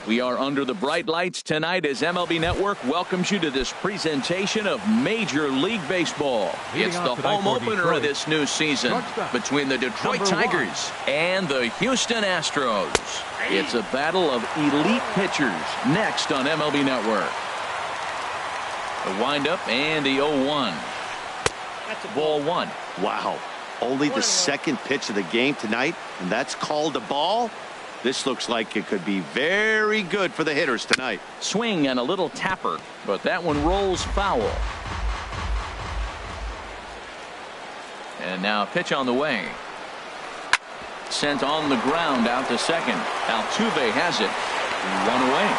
We are under the bright lights tonight as MLB Network welcomes you to this presentation of Major League Baseball. It's the home opener of this new season between the Detroit Tigers and the Houston Astros. It's a battle of elite pitchers next on MLB Network. The windup and the 0-1. Ball one. Wow. Only the second pitch of the game tonight, and that's called a ball. This looks like it could be very good for the hitters tonight. Swing and a little tapper, but that one rolls foul. And now pitch on the way. Sent on the ground out to second. Altuve has it. 1 away.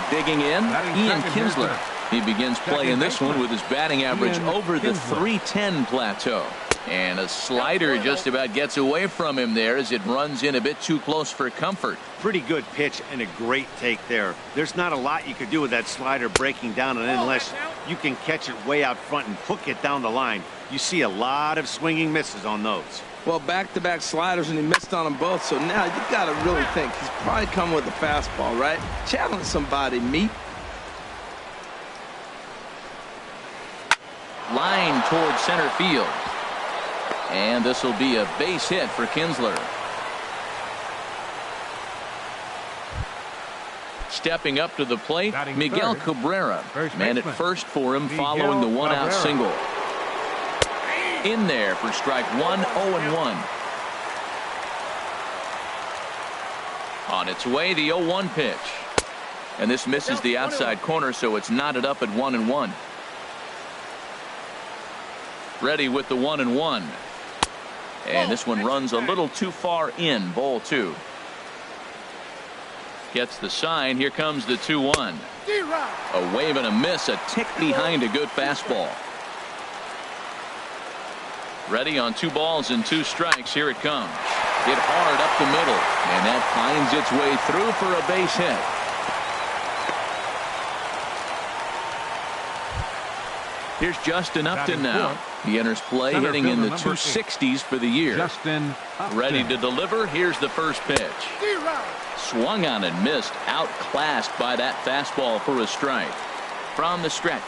Digging in, Ian Kinsler. He begins play in this one with his batting average over the .310 plateau. And a slider just about gets away from him there as it runs in a bit too close for comfort. Pretty good pitch and a great take there. There's not a lot you could do with that slider breaking down, and unless you can catch it way out front and hook it down the line, you see a lot of swinging misses on those. Well, back-to-back sliders, and he missed on them both. So now you got to really think he's probably coming with a fastball, right? Challenge somebody, meet. Line towards center field. And this will be a base hit for Kinsler. Stepping up to the plate, Miguel Cabrera. Man at first for him following the one-out single. In there for strike one, 0-1. On its way, the 0-1 pitch. And this misses the outside corner, so it's knotted up at 1-1. Ready with the 1-1. And this one runs a little too far in. Ball two. Gets the sign. Here comes the 2-1. A wave and a miss. A tick behind a good fastball. Ready on 2 balls and 2 strikes. Here it comes. Hit hard up the middle. And that finds its way through for a base hit. Here's Justin Upton now. He enters play hitting in the 260s for the year. Ready to deliver. Here's the first pitch. Swung on and missed. Outclassed by that fastball for a strike. From the stretch.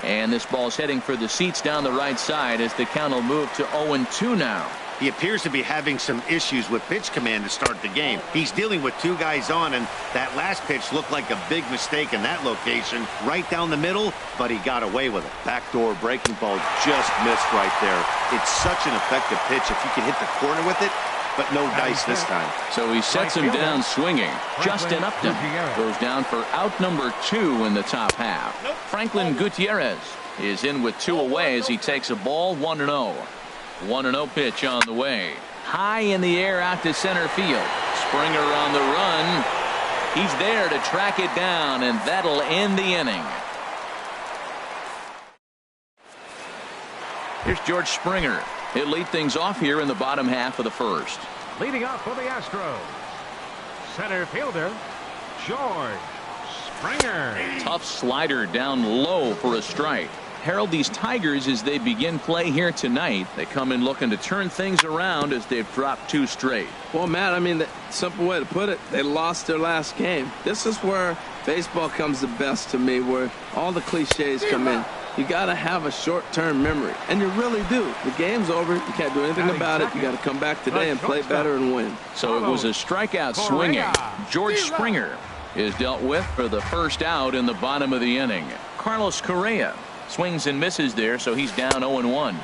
And this ball's heading for the seats down the right side as the count will move to 0-2 now. He appears to be having some issues with pitch command to start the game. He's dealing with 2 guys on, and that last pitch looked like a big mistake in that location. Right down the middle, but he got away with it. Backdoor breaking ball just missed right there. It's such an effective pitch if you can hit the corner with it, but no dice this time. So he sets him down swinging. Justin Upton goes down for out number 2 in the top half. Franklin Gutierrez is in with 2 away as he takes a ball 1-0. 1-0 pitch on the way. High in the air out to center field. Springer on the run. He's there to track it down, and that'll end the inning. Here's George Springer. He'll lead things off here in the bottom half of the first. Leading off for the Astros, center fielder George Springer. Tough slider down low for a strike. Harold, these Tigers, as they begin play here tonight, they come in looking to turn things around as they've dropped 2 straight. Well, Matt, I mean, the simple way to put it, they lost their last game. This is where baseball comes the best to me, where all the cliches come in. You got to have a short-term memory, and you really do. The game's over. You can't do anything about it. You got to come back today and play better and win. So it was a strikeout swinging. George Springer is dealt with for the first out in the bottom of the inning. Carlos Correa swings and misses there, so he's down 0-1.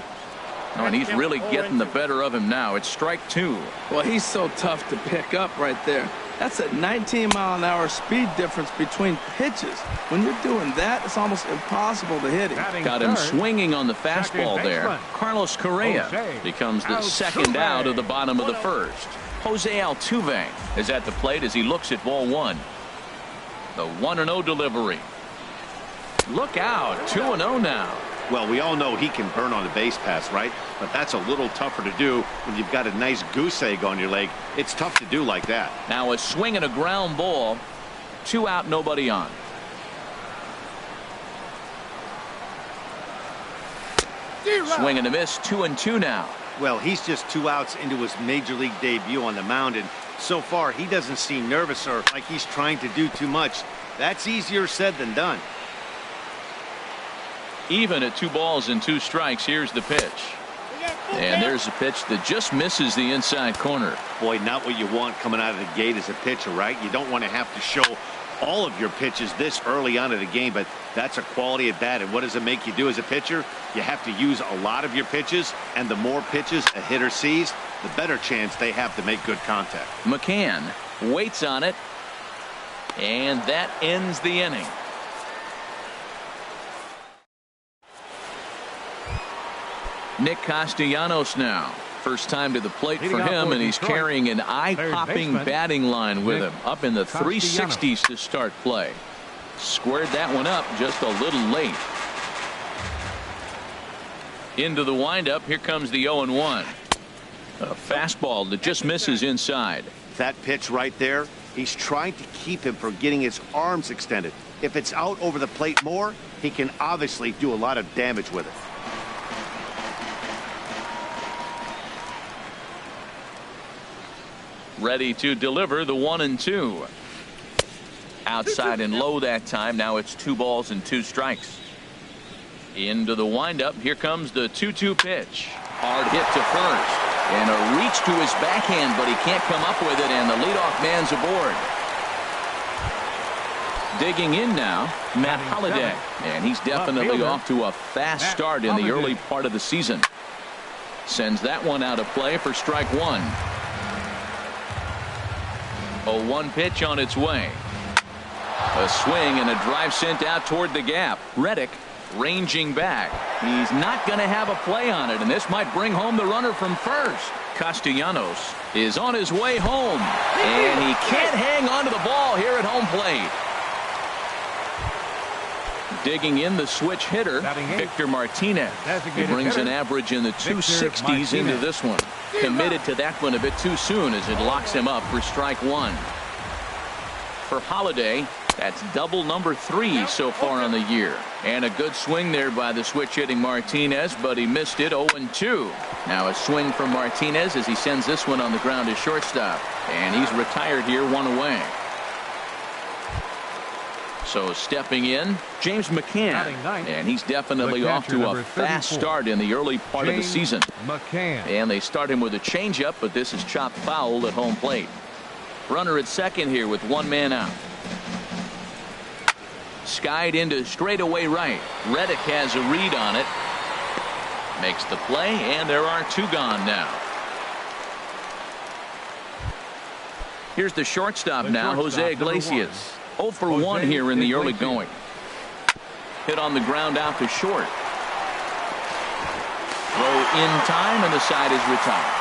Oh, and he's really getting the better of him now. It's strike 2. Well, he's so tough to pick up right there. That's a 19-mile-an-hour speed difference between pitches. When you're doing that, it's almost impossible to hit him. Got him swinging on the fastball there. Carlos Correa becomes the second out of the bottom of the first. Jose Altuve is at the plate as he looks at ball 1. The 1-0 delivery. Look out, 2-0 now. Well, we all know he can burn on a base pass, right? But that's a little tougher to do when you've got a nice goose egg on your leg. It's tough to do like that. Now a swing and a ground ball. 2 out, nobody on. Swing and a miss, 2-2 now. Well, he's just 2 outs into his major league debut on the mound, and so far he doesn't seem nervous or like he's trying to do too much. That's easier said than done. Even at 2 balls and 2 strikes, here's the pitch. And there's a pitch that just misses the inside corner. Boy, not what you want coming out of the gate as a pitcher, right? You don't want to have to show all of your pitches this early on in the game, but that's a quality at bat. And what does it make you do as a pitcher? You have to use a lot of your pitches, and the more pitches a hitter sees, the better chance they have to make good contact. McCann waits on it, and that ends the inning. Nick Castellanos now. First time to the plate for him, and he's carrying an eye-popping batting line with him. Up in the 360s to start play. Squared that one up just a little late. Into the windup. Here comes the 0-1. A fastball that just misses inside. That pitch right there, he's trying to keep him from getting his arms extended. If it's out over the plate more, he can obviously do a lot of damage with it. Ready to deliver the 1-2. Outside and low that time. Now it's 2 balls and 2 strikes. Into the windup. Here comes the 2-2 pitch. Hard hit to first. And a reach to his backhand, but he can't come up with it, and the leadoff man's aboard. Digging in now, Matt Holliday. And he's definitely off to a fast start in the early part of the season. Sends that one out of play for strike 1. 0-1 pitch on its way. A swing and a drive sent out toward the gap. Reddick ranging back. He's not going to have a play on it, and this might bring home the runner from first. Castellanos is on his way home, and he can't hang on to the ball here at home plate. Digging in, the switch hitter, Victor Martinez. He brings an average in the 260s into this one. Committed to that one a bit too soon as it locks him up for strike 1. For Holliday, that's double number 3 so far on the year. And a good swing there by the switch hitting Martinez, but he missed it. 0-2. Now a swing from Martinez as he sends this one on the ground to shortstop. And he's retired here, 1 away. So stepping in, James McCann, and he's definitely off to a fast start in the early part of the season. And they start him with a changeup, but this is chopped foul at home plate. Runner at second here with 1 man out. Skied into straightaway right. Reddick has a read on it. Makes the play, and there are 2 gone now. Here's the shortstop now, Jose Iglesias. 0 for 1 here in the early going. Hit on the ground out to short. Throw in time, and the side is retired.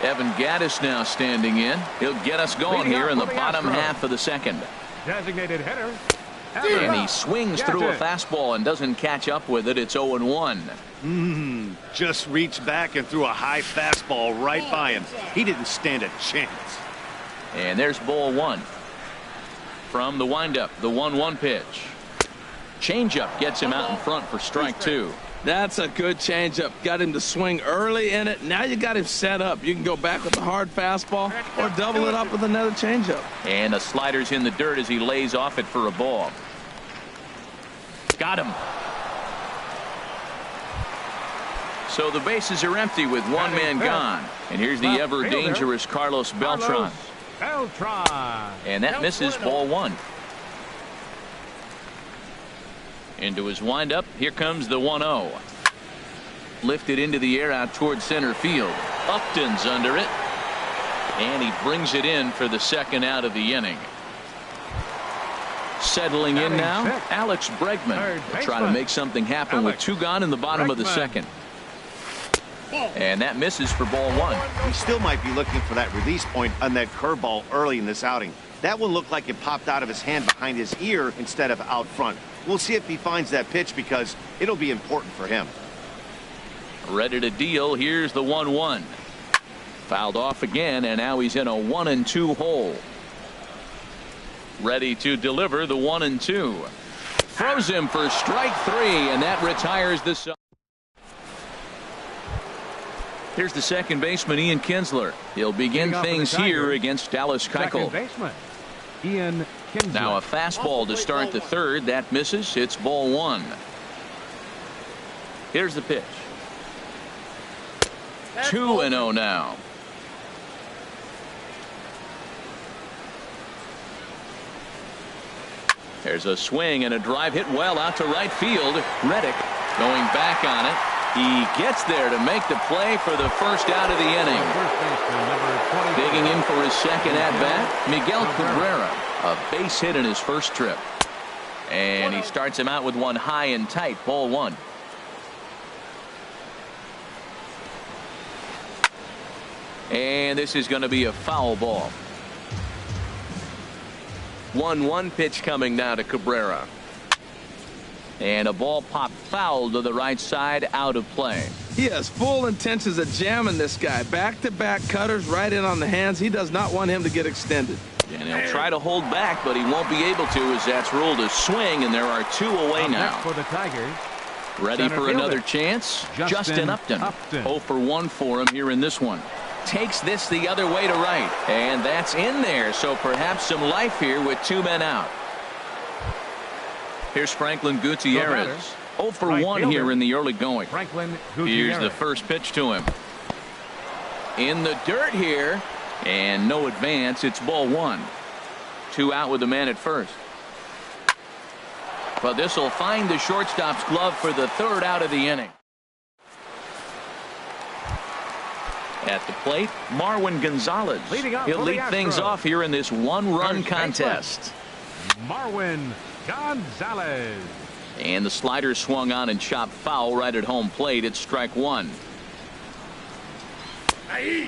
Evan Gattis now standing in. He'll get us going here in the bottom half of the second. Designated hitter. And he swings through a fastball and doesn't catch up with it. It's 0-1. Just reached back and threw a high fastball right by him. He didn't stand a chance. And there's ball 1. From the windup, the 1-1 pitch. Changeup gets him out in front for strike 2. That's a good changeup. Got him to swing early in it. Now you got him set up. You can go back with a hard fastball or double it up with another changeup. And the slider's in the dirt as he lays off it for a ball. Got him. So the bases are empty with 1 man gone. And here's the ever dangerous Carlos Beltran. And that misses ball 1. Into his windup. Here comes the 1-0. Lifted into the air out toward center field. Upton's under it. And he brings it in for the second out of the inning. Settling in now, Alex Bregman. Will try to make something happen with 2 gone in the bottom of the second. And that misses for ball 1. He still might be looking for that release point on that curveball early in this outing. That one looked like it popped out of his hand behind his ear instead of out front. We'll see if he finds that pitch because it'll be important for him. Ready to deal. Here's the 1-1. Fouled off again, and now he's in a 1-2 hole. Ready to deliver the 1-2. Throws him for strike 3, and that retires the side. Here's the second baseman, Ian Kinsler. He'll begin things here against Dallas Keuchel. Ian Kinsler. Now a fastball to start the third. That misses. It's ball 1. Here's the pitch. 2-0 now. There's a swing and a drive hit well out to right field. Reddick going back on it. He gets there to make the play for the first out of the inning. Digging in for his second at-bat, Miguel Cabrera. A base hit in his first trip. And he starts him out with one high and tight. Ball 1. And this is going to be a foul ball. 1-1 pitch coming now to Cabrera. And a ball popped foul to the right side, out of play. He has full intentions of jamming this guy. Back-to-back cutters right in on the hands. He does not want him to get extended. And he'll try to hold back, but he won't be able to, as that's ruled a swing, and there are 2 away now. For the Tigers. Ready for another chance? Justin Upton. 0 for 1 for him here in this one. Takes this the other way to right, and that's in there, so perhaps some life here with 2 men out. Here's Franklin Gutierrez. 0 for 1 here in the early going. Franklin Gutierrez. Here's the first pitch to him. In the dirt here, and no advance. It's ball 1. 2 out with the man at first. But this will find the shortstop's glove for the third out of the inning. At the plate, Marwin Gonzalez. He'll lead things off here in this one-run contest. Marwin Gonzalez. And the slider swung on and chopped foul right at home plate. It's strike 1.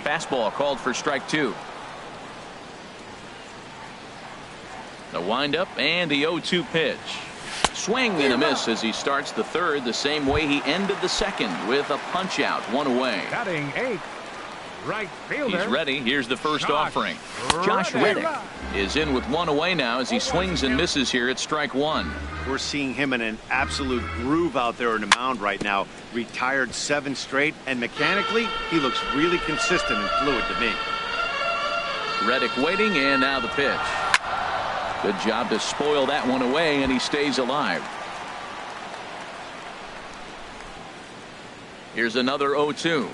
Fastball called for strike 2. The windup and the 0-2 pitch. Swing and a miss as he starts the third the same way he ended the second, with a punch out, 1 away. Batting 8th. Right fielder. He's ready. Here's the first offering. Josh Reddick is in with 1 away now as he swings and misses here at strike 1. We're seeing him in an absolute groove out there on the mound right now. Retired 7 straight, and mechanically, he looks really consistent and fluid to me. Reddick waiting, and now the pitch. Good job to spoil that one away, and he stays alive. Here's another 0-2.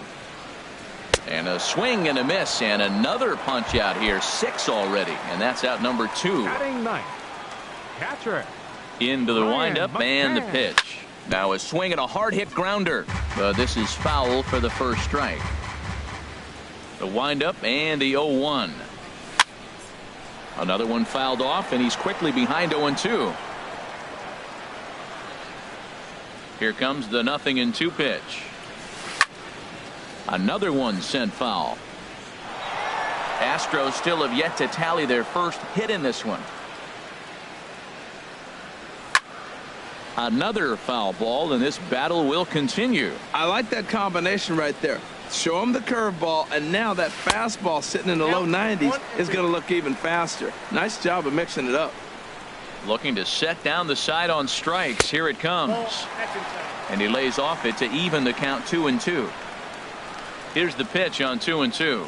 And a swing and a miss, and another punch out here. 6 already, and that's out number 2. Batting 9th. Catcher. Into the windup and the pitch. Now a swing and a hard hit grounder. This is foul for the first strike. The windup and the 0-1. Another one fouled off, and he's quickly behind 0-2. Here comes the 0-2 pitch. Another one sent foul. Astros still have yet to tally their first hit in this one. Another foul ball, and this battle will continue. I like that combination right there. Show him the curveball, and now that fastball sitting in the low 90s is going to look even faster. Nice job of mixing it up. Looking to set down the side on strikes. Here it comes. And he lays off it to even the count 2-2. Here's the pitch on 2-2.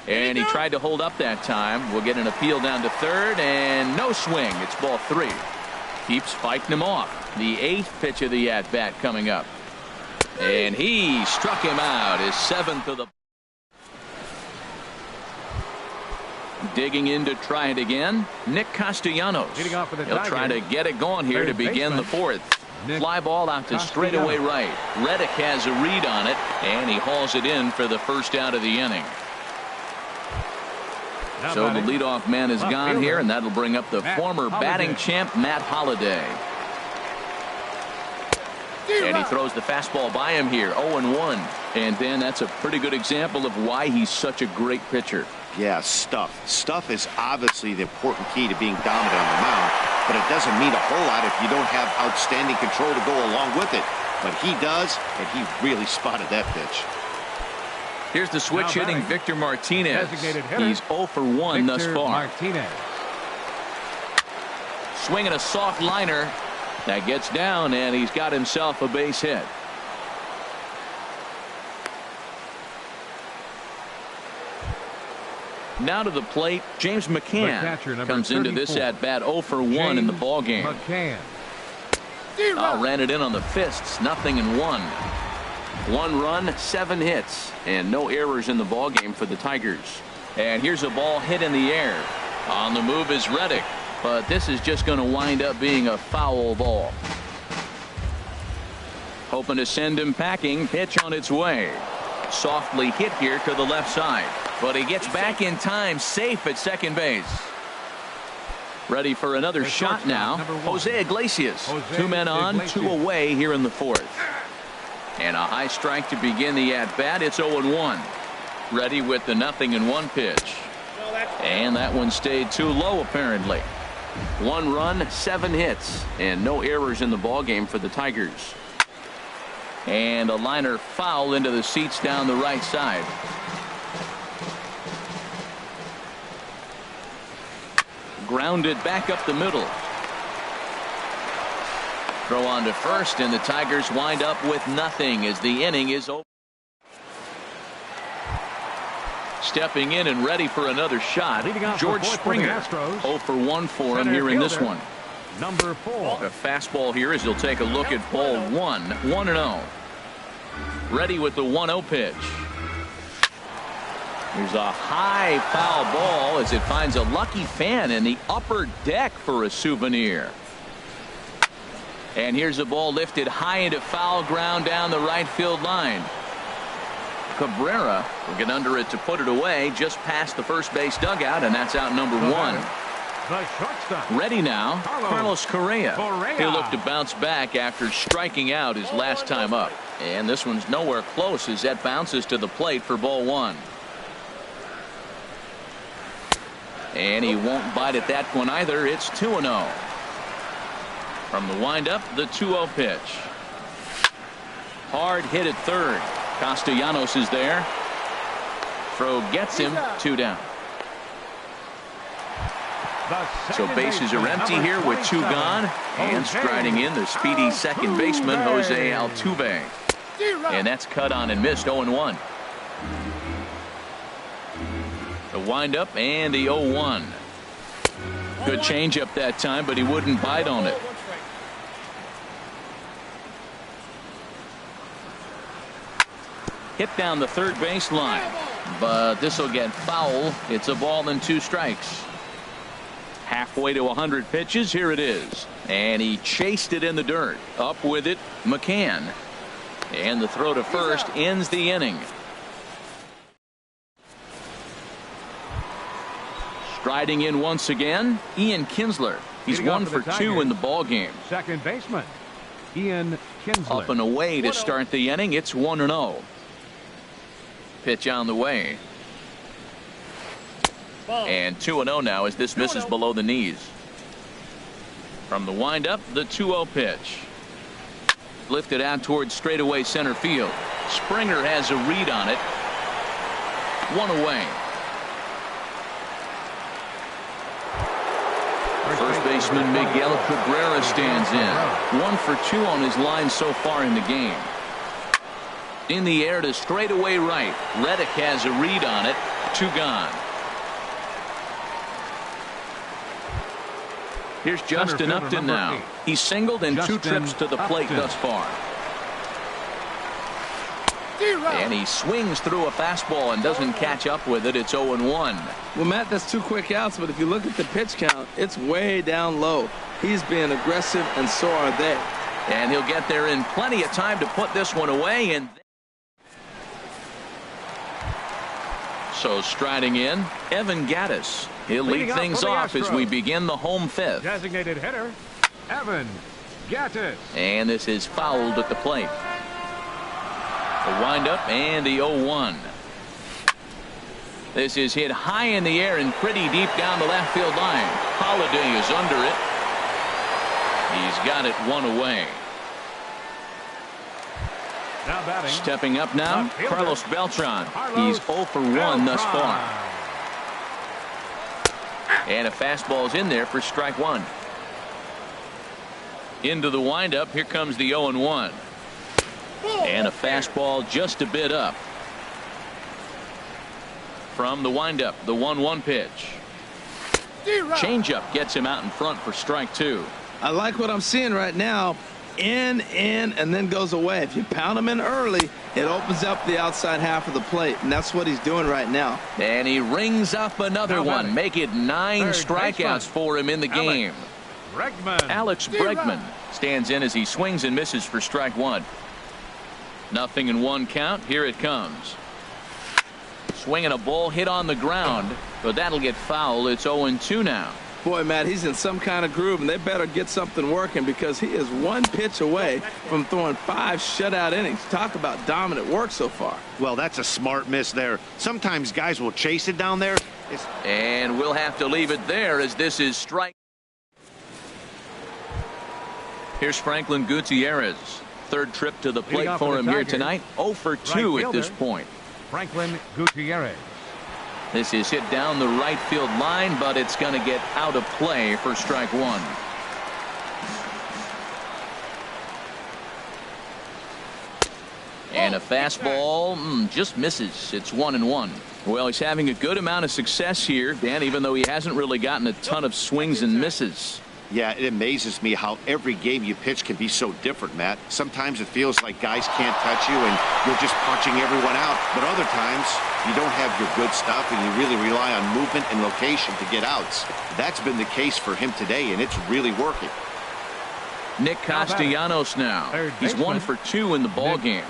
And he tried to hold up that time. We'll get an appeal down to third, and no swing. It's ball 3. Keeps fighting him off. The 8th pitch of the at-bat coming up. And he struck him out. His 7th of the. Digging in to try it again, Nick Castellanos. He'll try to get it going here to begin the 4th. Fly ball out to straightaway right. Reddick has a read on it, and he hauls it in for the first out of the inning. So the leadoff man is gone here, and that'll bring up the former batting champ, Matt Holliday. And he throws the fastball by him here, 0-1. And then that's a pretty good example of why he's such a great pitcher. Yeah, stuff. Stuff is obviously the important key to being dominant on the mound, but it doesn't mean a whole lot if you don't have outstanding control to go along with it. But he does, and he really spotted that pitch. Here's the switch hitting Victor Martinez. He's 0 for 1 thus far. swinging a soft liner. That gets down, and he's got himself a base hit. Now to the plate, James McCann comes into this at bat 0 for 1 in the ball game. Ran it in on the fists, 0-1. 1 run, 7 hits, and no errors in the ball game for the Tigers. And here's a ball hit in the air. On the move is Reddick, but this is just going to wind up being a foul ball. Hoping to send him packing. Pitch on its way. Softly hit here to the left side, but he gets back in time, safe at second base. Ready for another shot now. Jose Iglesias. 2 men on, 2 away here in the 4th. And a high strike to begin the at-bat. It's 0-1. Ready with the 0-1 pitch. And that one stayed too low, apparently. 1 run, 7 hits, and no errors in the ballgame for the Tigers. And a liner foul into the seats down the right side. Grounded back up the middle. Throw on to first, and the Tigers wind up with nothing as the inning is over. Stepping in and ready for another shot, George Springer. 0 for 1 for him here in this one. Number 4. A fastball here as he'll take a look at ball 1. 1-0. Ready with the 1-0 pitch. There's a high foul ball as it finds a lucky fan in the upper deck for a souvenir. And here's a ball lifted high into foul ground down the right field line. Cabrera will get under it to put it away just past the first base dugout, and that's out number 1. The shortstop. Ready now, Carlos Correa. He'll look to bounce back after striking out his last time up. And this one's nowhere close as that bounces to the plate for ball 1. And he won't bite at that one either. It's 2-0. From the windup, the 2-0 pitch. Hard hit at third. Castellanos is there. Throw gets him. 2 down. So bases are empty here with 2 gone. And striding in the speedy second baseman, Jose Altuve. And that's cut on and missed. 0-1. The windup and the 0-1. Good changeup that time, but he wouldn't bite on it. Hit down the third base line, but this will get foul. It's a ball and 2 strikes. Halfway to 100 pitches. Here it is, and he chased it in the dirt. Up with it, McCann, and the throw to first ends the inning. Striding in once again, Ian Kinsler. He's 1 for 2 in the ball game. Second baseman, Ian Kinsler. Up and away to start the inning. It's 1-0. Pitch on the way. And 2-0 now as this misses below the knees. From the windup, the 2-0 pitch. Lifted out towards straightaway center field. Springer has a read on it. 1 away. First baseman Miguel Cabrera stands in. 1 for 2 on his line so far in the game. In the air to straightaway right. Reddick has a read on it. 2 gone. Here's Justin Upton now. He's singled in 2 trips to the plate thus far. And he swings through a fastball and doesn't catch up with it. It's 0-1. Well, Matt, that's 2 quick outs, but if you look at the pitch count, it's way down low. He's being aggressive, and so are they. And he'll get there in plenty of time to put this one away. And so striding in, Evan Gattis. He'll lead things off as we begin the home 5th. Designated hitter, Evan Gattis. And this is fouled at the plate. The windup and the 0-1. This is hit high in the air and pretty deep down the left field line. Holiday is under it. He's got it 1 away. Now batting. Stepping up now, Carlos Beltran. He's 0 for 1 thus far. And a fastball's in there for strike 1. Into the windup. Here comes the 0-1. And a fastball just a bit up. From the windup, the 1-1 pitch. Changeup gets him out in front for strike 2. I like what I'm seeing right now. In, and then goes away. If you pound him in early, it opens up the outside half of the plate, and that's what he's doing right now. And he rings up another one. Make it 9 strikeouts for him in the game. Alex Bregman stands in as he swings and misses for strike 1. 0-1 count. Here it comes. Swinging a ball hit on the ground, but that'll get foul. It's 0-2 now. Boy, Matt, he's in some kind of groove, and they better get something working because he is 1 pitch away from throwing 5 shutout innings. Talk about dominant work so far. Well, that's a smart miss there. Sometimes guys will chase it down there. And we'll have to leave it there as this is strike. Here's Franklin Gutierrez. Third trip to the plate for him here tonight. 0 for 2 at this point. Franklin Gutierrez. This is hit down the right field line, but it's going to get out of play for strike 1. And a fastball just misses. It's 1-1. Well, he's having a good amount of success here, Dan, even though he hasn't really gotten a ton of swings and misses. Yeah, it amazes me how every game you pitch can be so different, Matt. Sometimes it feels like guys can't touch you and you're just punching everyone out. But other times you don't have your good stuff and you really rely on movement and location to get outs. That's been the case for him today, and it's really working. Nick Castellanos now. He's 1 for 2 in the ball game.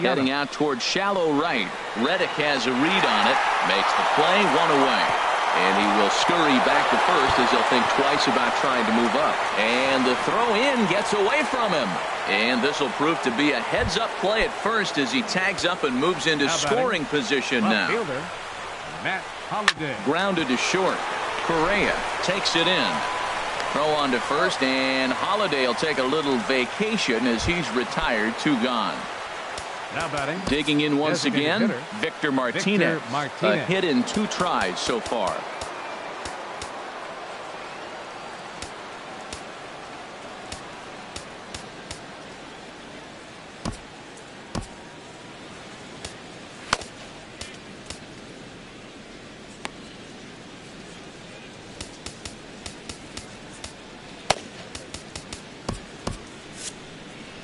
Heading out towards shallow right. Reddick has a read on it. Makes the play, 1 away. And he will scurry back to first as he'll think twice about trying to move up. And the throw in gets away from him. And this will prove to be a heads-up play at first as he tags up and moves into scoring position now. Matt Holliday. Grounded to short. Correa takes it in. Throw on to first, and Holliday will take a little vacation as he's retired. 2 gone. Now batting. Digging in once again, Victor Martinez. A hit in 2 tries so far.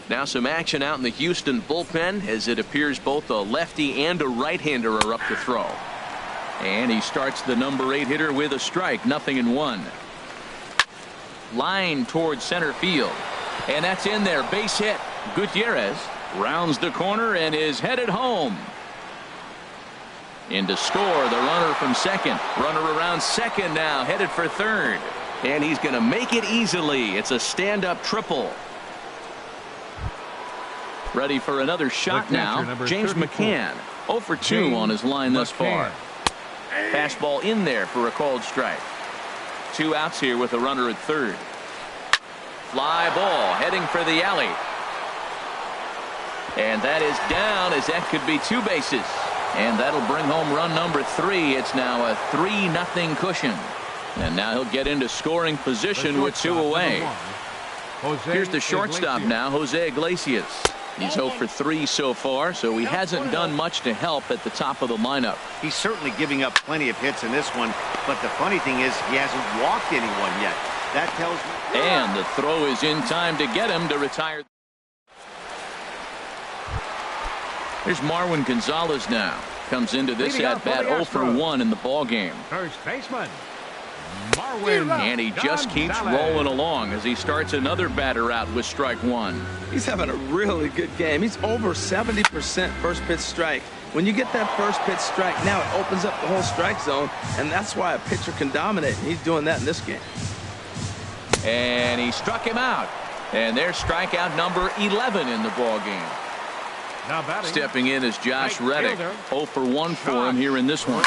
Now some action out in the Houston bullpen as it appears both a lefty and a right-hander are up to throw. And he starts the number 8 hitter with a strike. 0-1. Line towards center field. And that's in there. Base hit. Gutierrez rounds the corner and is headed home. In to score, the runner from second. Runner around second now, headed for third. And he's going to make it easily. It's a stand-up triple. Ready for another shot now. James McCann. 0 for 2 on his line thus far. Fastball in there for a called strike. 2 outs here with a runner at third. Fly ball heading for the alley. And that is down as that could be 2 bases. And that'll bring home run number 3. It's now a 3-0 cushion. And now he'll get into scoring position with 2 away. Here's the shortstop now, Jose Iglesias. He's 0 for 3 so far, so he hasn't done much to help at the top of the lineup. He's certainly giving up plenty of hits in this one, but the funny thing is he hasn't walked anyone yet. That tells me. And the throw is in time to get him to retire. Here's Marwin Gonzalez now. Comes into this at bat 0 for 1 in the ball game. First baseman Marwin. And he just keeps rolling along as he starts another batter out with strike 1. He's having a really good game. He's over 70% first pitch strike. When you get that first pitch strike, now it opens up the whole strike zone, and that's why a pitcher can dominate. He's doing that in this game. And he struck him out. And there's strikeout number 11 in the ball game. Stepping in is Josh Reddick. 0 for 1 for him here in this one.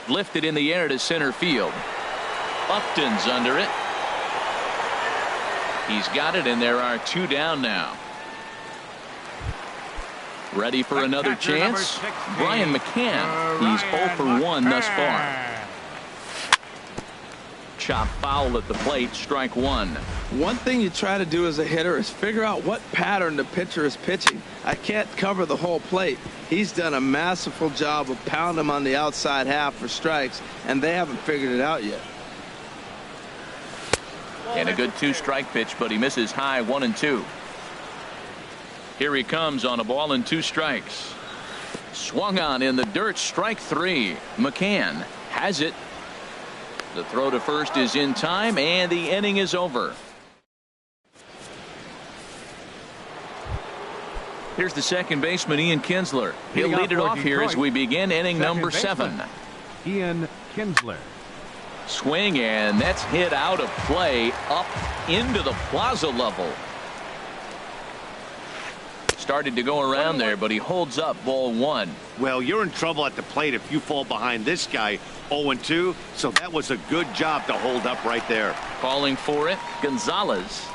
Lifted in the air to center field. Upton's under it. He's got it, and there are 2 down now. Ready for another chance? Brian McCann. He's 0 for 1 thus far. chop foul at the plate, strike one. One thing you try to do as a hitter is figure out what pattern the pitcher is pitching. I can't cover the whole plate. He's done a masterful job of pounding him on the outside half for strikes, and they haven't figured it out yet. And a good 2-strike pitch, but he misses high, 1-2. Here he comes on a ball and 2 strikes. Swung on in the dirt, strike 3. McCann has it. The throw to first is in time, and the inning is over. Here's the second baseman, Ian Kinsler. He'll lead it off here as we begin inning number 7. Ian Kinsler. Swing, and that's hit out of play up into the plaza level. Started to go around there, but he holds up, ball 1. Well, you're in trouble at the plate if you fall behind this guy 0-2, so that was a good job to hold up right there. Calling for it, Gonzalez.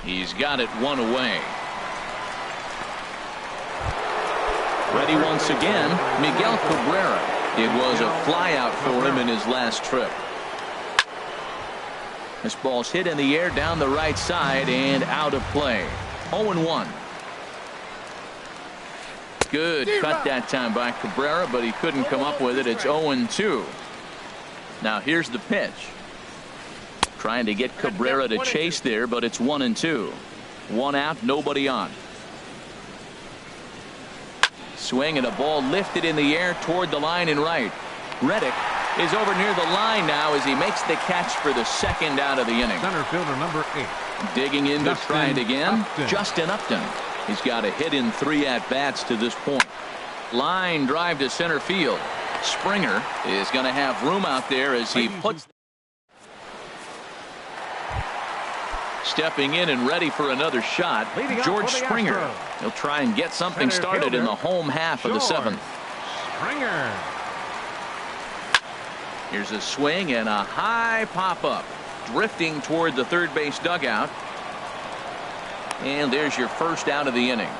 He's got it 1 away. Ready once again, Miguel Cabrera. It was a flyout for him in his last trip. This ball's hit in the air down the right side and out of play. 0-1. Good cut that time by Cabrera, but he couldn't come up with it. It's 0-2. Now here's the pitch. Trying to get Cabrera to chase there, but it's 1-2. 1 out, nobody on. Swing and a ball lifted in the air toward the line and right. Reddick is over near the line now as he makes the catch for the second out of the inning. Center fielder number 8. Digging in to try it again, Upton. Justin Upton. He's got a hit in 3 at-bats to this point. Line drive to center field. Springer is going to have room out there as he puts. Stepping in and ready for another shot, George Springer. He'll try and get something started in the home half of the 7th. Springer. Here's a swing and a high pop-up. Drifting toward the third base dugout. And there's your first out of the inning.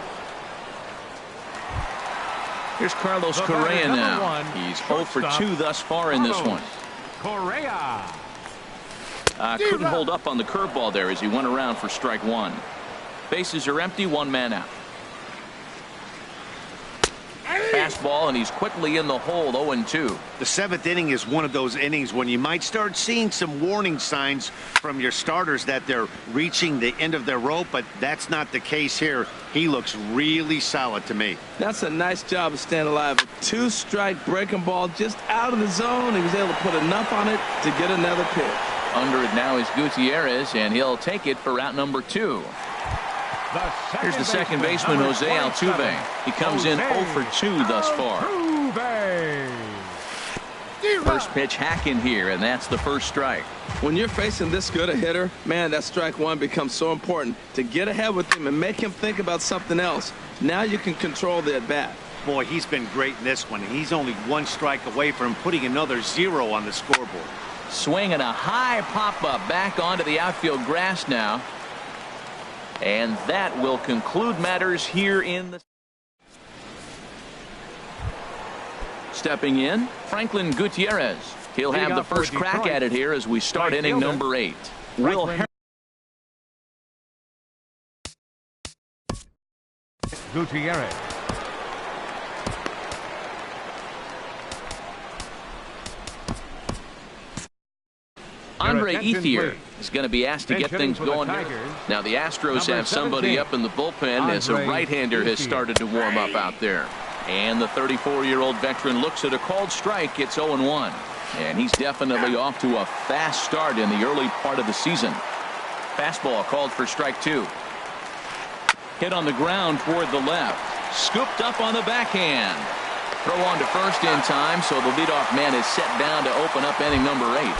Here's Carlos Correa now. He's 0 for 2 thus far in this one. Correa. Couldn't hold up on the curveball there as he went around for strike 1. Bases are empty, 1 man out. Fastball, and he's quickly in the hole, 0-2. The 7th inning is one of those innings when you might start seeing some warning signs from your starters that they're reaching the end of their rope, but that's not the case here. He looks really solid to me. That's a nice job of staying alive. A 2-strike breaking ball just out of the zone. He was able to put enough on it to get another pitch. Under it now is Gutierrez, and he'll take it for out number 2. Here's the second baseman, Jose Altuve. He comes in 0 for 2 thus far. First pitch hacking here, and that's the first strike. When you're facing this good a hitter, man, that strike 1 becomes so important to get ahead with him and make him think about something else. Now you can control the at-bat. Boy, he's been great in this one. He's only 1 strike away from putting another 0 on the scoreboard. Swing and a high pop-up back onto the outfield grass now. And that will conclude matters here in the. Stepping in, Franklin Gutierrez. He'll have the first crack at it here as we start inning number 8. Will Gutierrez. Andre Ethier is going to be asked to get things going here. Now the Astros have somebody up in the bullpen as a right-hander has started to warm up out there. And the 34-year-old veteran looks at a called strike. It's 0-1. And he's definitely off to a fast start in the early part of the season. Fastball called for strike 2. Hit on the ground toward the left. Scooped up on the backhand. Throw on to first in time, so the leadoff man is set down to open up inning number 8.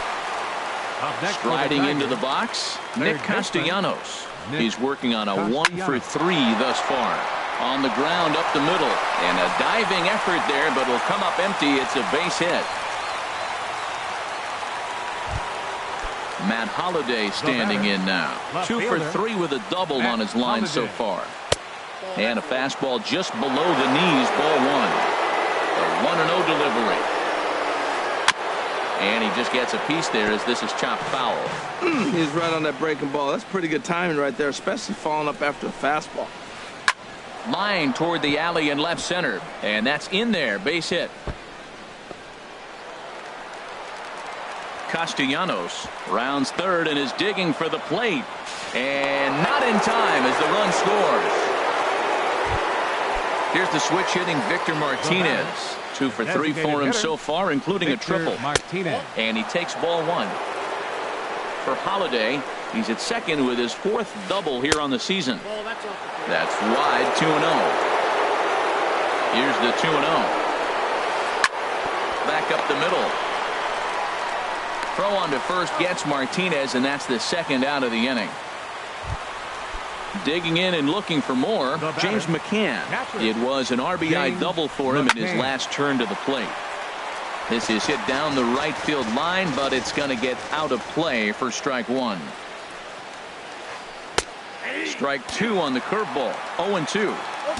Striding into the box, Nick Castellanos. He's working on a 1 for 3 thus far. On the ground up the middle, and a diving effort there, but will come up empty. It's a base hit. Matt Holliday standing in now. 2 for 3 with a double on his line so far. And a fastball just below the knees, ball 1. A 1-0 delivery. And he just gets a piece there as this is chopped foul. He's right on that breaking ball. That's pretty good timing right there, especially following up after a fastball. Line toward the alley in left center. And that's in there. Base hit. Castellanos rounds third and is digging for the plate. And not in time as the run scores. Here's the switch hitting Victor Martinez. 2 for 3 for him so far, including a triple. Martinez. And he takes ball 1. For Holiday, he's at second with his 4th double here on the season. That's wide, 2-0. Here's the 2-0. Back up the middle. Throw on to first gets Martinez, and that's the 2nd out of the inning. Digging in and looking for more, James McCann. It was an RBI double for him in his last turn to the plate. This is hit down the right field line, but it's going to get out of play for strike 1. Strike 2 on the curveball. 0-2.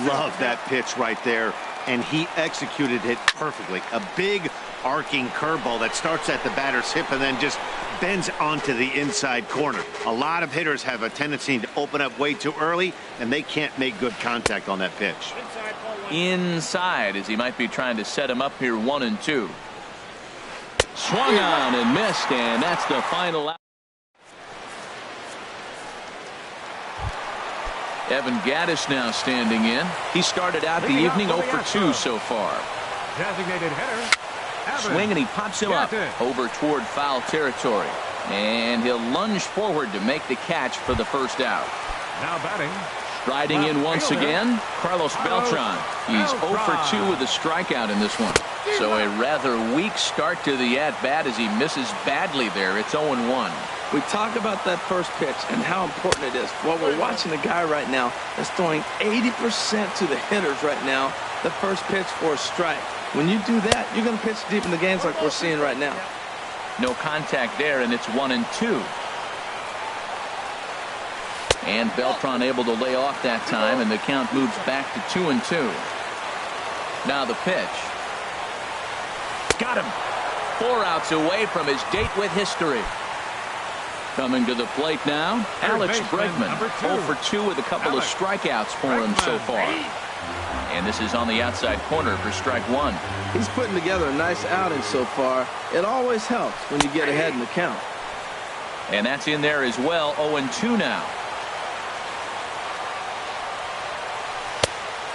Love that pitch right there, and he executed it perfectly. A big arcing curveball that starts at the batter's hip and then just bends onto the inside corner. A lot of hitters have a tendency to open up way too early, and they can't make good contact on that pitch. Inside, as he might be trying to set him up here. 1-2. Swung on and missed, and that's the final out. Evan Gaddis now standing in. He started out the evening 0 for 2 so far. Designated hitter. Swing, and he pops him up over toward foul territory. And he'll lunge forward to make the catch for the first out. Now batting. Striding in once again, Carlos Beltran. He's 0 for 2 with a strikeout in this one. So a rather weak start to the at-bat as he misses badly there. It's 0-1. We talk about that first pitch and how important it is. Well, we're watching a guy right now that's throwing 80% to the hitters right now, the first pitch for a strike. When you do that, you're going to pitch deep in the games like we're seeing right now. No contact there, and it's 1-2. And Beltran able to lay off that time, and the count moves back to 2-2. Now the pitch. Got him. 4 outs away from his date with history. Coming to the plate now, Alex Bregman. 0 for 2 with a couple of strikeouts for him so far. And this is on the outside corner for strike 1. He's putting together a nice outing so far. It always helps when you get ahead in the count. And that's in there as well. 0-2 now.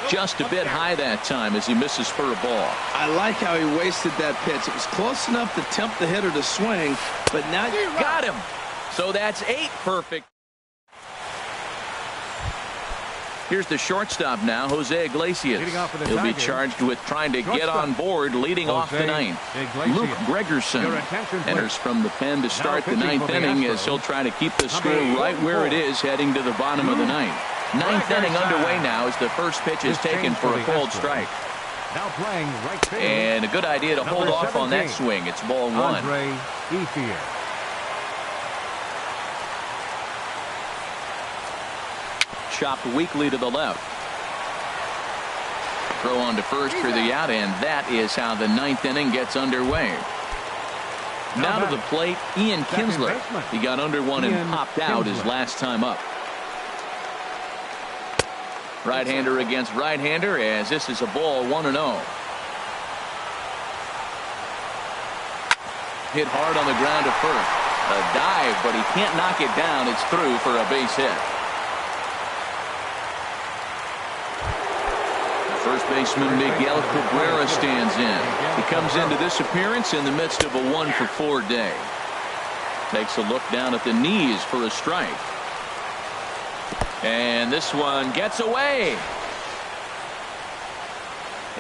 Just a bit high that time as he misses for a ball. I like how he wasted that pitch. It was close enough to tempt the hitter to swing, but now you got him. So that's 8 perfect. Here's the shortstop now, Jose Iglesias. He'll be charged with trying to get on board leading off the 9th. Luke Gregerson enters from the pen to start the 9th inning as he'll try to keep the score right where it is heading to the bottom of the 9th. 9th inning underway now as the first pitch is taken for a called strike. And a good idea to hold off on that swing. It's ball 1. Chopped weakly to the left. Throw on to first for the out, and that is how the 9th inning gets underway. Now to the plate, Ian Kinsler. He got under one and popped out his last time up. Right-hander against right-hander as this is a ball 1-0. Hit hard on the ground to first. A dive, but he can't knock it down. It's through for a base hit. First baseman Miguel Cabrera stands in. He comes into this appearance in the midst of a 1-for-4 day. Takes a look down at the knees for a strike. And this one gets away.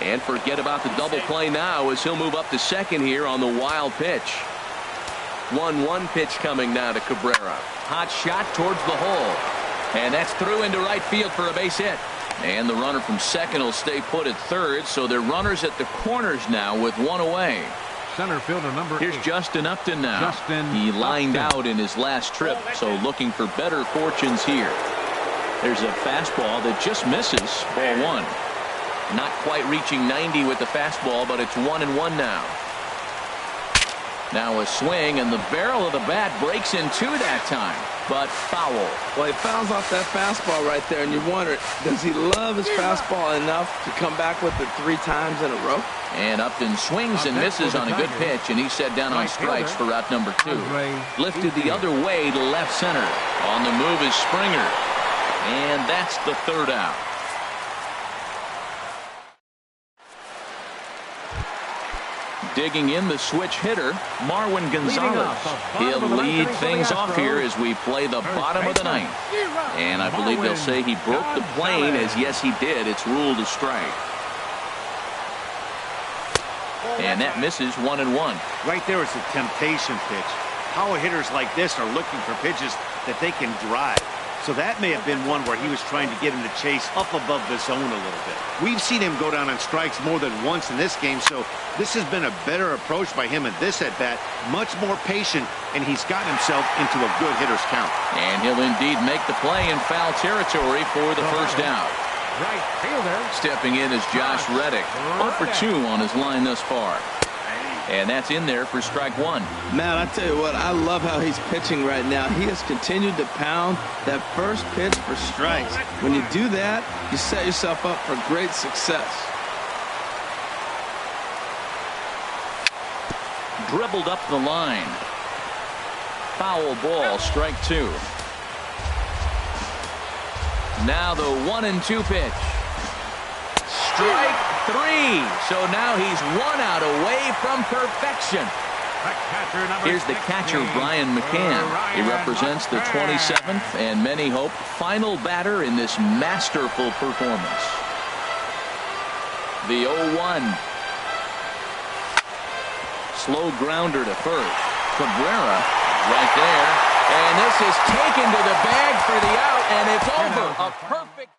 And forget about the double play now as he'll move up to second here on the wild pitch. 1-1 pitch coming now to Cabrera. Hot shot towards the hole. And that's through into right field for a base hit. And the runner from second will stay put at third, so they're runners at the corners now with 1 away. Center fielder number 8. Here's Justin Upton now. He lined out in his last trip, so looking for better fortunes here. There's a fastball that just misses. Ball 1. Not quite reaching 90 with the fastball, but it's 1-1 now. Now a swing, and the barrel of the bat breaks in two that time, but foul. Well, he fouls off that fastball right there, and you wonder, does he love his fastball enough to come back with it 3 times in a row? And Upton swings and misses on a good pitch, and he's set down on strikes for route number 2. Lifted the other way to left center. On the move is Springer, and that's the 3rd out. Digging in the switch hitter, Marwin Gonzalez. He'll lead things off here as we play the bottom of the 9th. And I believe they'll say he broke the plane, as yes he did. It's ruled a strike. And that misses 1-1. Right there is a temptation pitch. Power hitters like this are looking for pitches that they can drive. So that may have been one where he was trying to get him to chase up above the zone a little bit. We've seen him go down on strikes more than once in this game, so this has been a better approach by him at this at-bat. Much more patient, and he's gotten himself into a good hitter's count. And he'll indeed make the play in foul territory for the first out. Right fielder. Stepping in is Josh Reddick. 0 for 2 on his line thus far. And that's in there for strike 1. Man, I tell you what, I love how he's pitching right now. He has continued to pound that first pitch for strikes. When you do that, you set yourself up for great success. Dribbled up the line. Foul ball, strike 2. Now the 1-2 pitch. Strike 3. So now he's 1 out away from perfection. Here's the catcher, Brian McCann. He represents the 27th and many hope final batter in this masterful performance. The 0-1. Slow grounder to first. Cabrera right there. And this is taken to the bag for the out, and it's over. A perfect